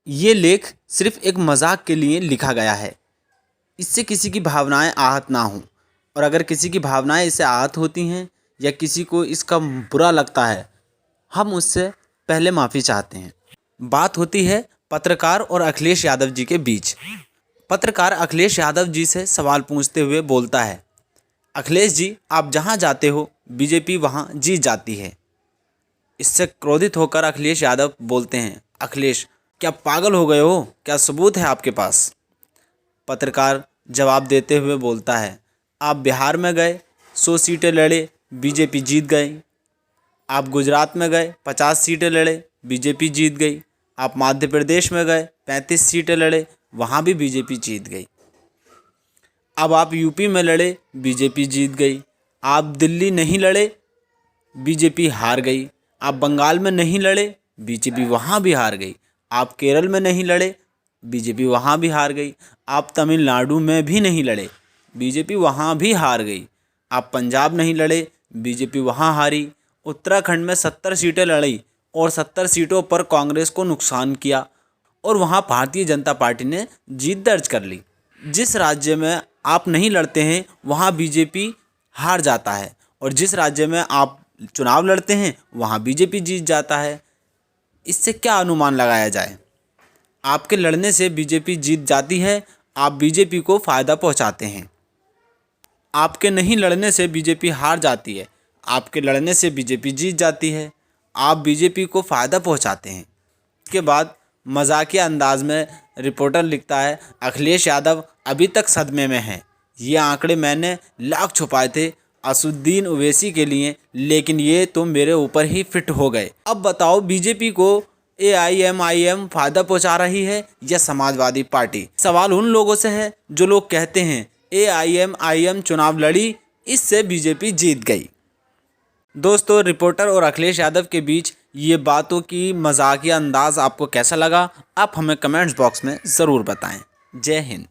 ये लेख सिर्फ एक मजाक के लिए लिखा गया है। इससे किसी की भावनाएं आहत ना हों, और अगर किसी की भावनाएं इससे आहत होती हैं या किसी को इसका बुरा लगता है, हम उससे पहले माफ़ी चाहते हैं। बात होती है पत्रकार और अखिलेश यादव जी के बीच। पत्रकार अखिलेश यादव जी से सवाल पूछते हुए बोलता है, अखिलेश जी, आप जहां जाते हो बीजेपी वहां जीत जाती है। इससे क्रोधित होकर अखिलेश यादव बोलते हैं, अखिलेश, क्या पागल हो गए हो? क्या सबूत है आपके पास? पत्रकार जवाब देते हुए बोलता है, आप बिहार में गए, 100 सीटें लड़े, बीजेपी जीत गई। आप गुजरात में गए, 50 सीटें लड़े, बीजेपी जीत गई। आप मध्य प्रदेश में गए, 35 सीटें लड़े, वहाँ भी बीजेपी जीत गई। अब आप यूपी में लड़े, बीजेपी जीत गई। आप दिल्ली नहीं लड़े, बीजेपी हार गई। आप बंगाल में नहीं लड़े, बीजेपी वहाँ भी हार गई। आप केरल में नहीं लड़े, बीजेपी वहाँ भी हार गई। आप तमिलनाडु में भी नहीं लड़े, बीजेपी वहाँ भी हार गई। आप पंजाब नहीं लड़े, बीजेपी वहाँ हारी। उत्तराखंड में 70 सीटें लड़ी और 70 सीटों पर कांग्रेस को नुकसान किया और वहाँ भारतीय जनता पार्टी ने जीत दर्ज कर ली। जिस राज्य में आप नहीं लड़ते हैं वहाँ बीजेपी हार जाता है, और जिस राज्य में आप चुनाव लड़ते हैं वहाँ बीजेपी जीत जाता है। इससे क्या अनुमान लगाया जाए? आपके लड़ने से बीजेपी जीत जाती है, आप बीजेपी को फ़ायदा पहुंचाते हैं। आपके नहीं लड़ने से बीजेपी हार जाती है, आपके लड़ने से बीजेपी जीत जाती है। आप बीजेपी को फ़ायदा पहुंचाते हैं। इसके बाद मजाकिया अंदाज में रिपोर्टर लिखता है, अखिलेश यादव अभी तक सदमे में हैं। ये आंकड़े मैंने लाख छुपाए थे असुद्दीन ओवैसी के लिए, लेकिन ये तो मेरे ऊपर ही फिट हो गए। अब बताओ, बीजेपी को AIMIM फ़ायदा पहुंचा रही है या समाजवादी पार्टी? सवाल उन लोगों से है जो लोग कहते हैं AIMIM चुनाव लड़ी, इससे बीजेपी जीत गई। दोस्तों, रिपोर्टर और अखिलेश यादव के बीच ये बातों की मजाकिया अंदाज आपको कैसा लगा? आप हमें कमेंट्स बॉक्स में ज़रूर बताएं। जय हिंद।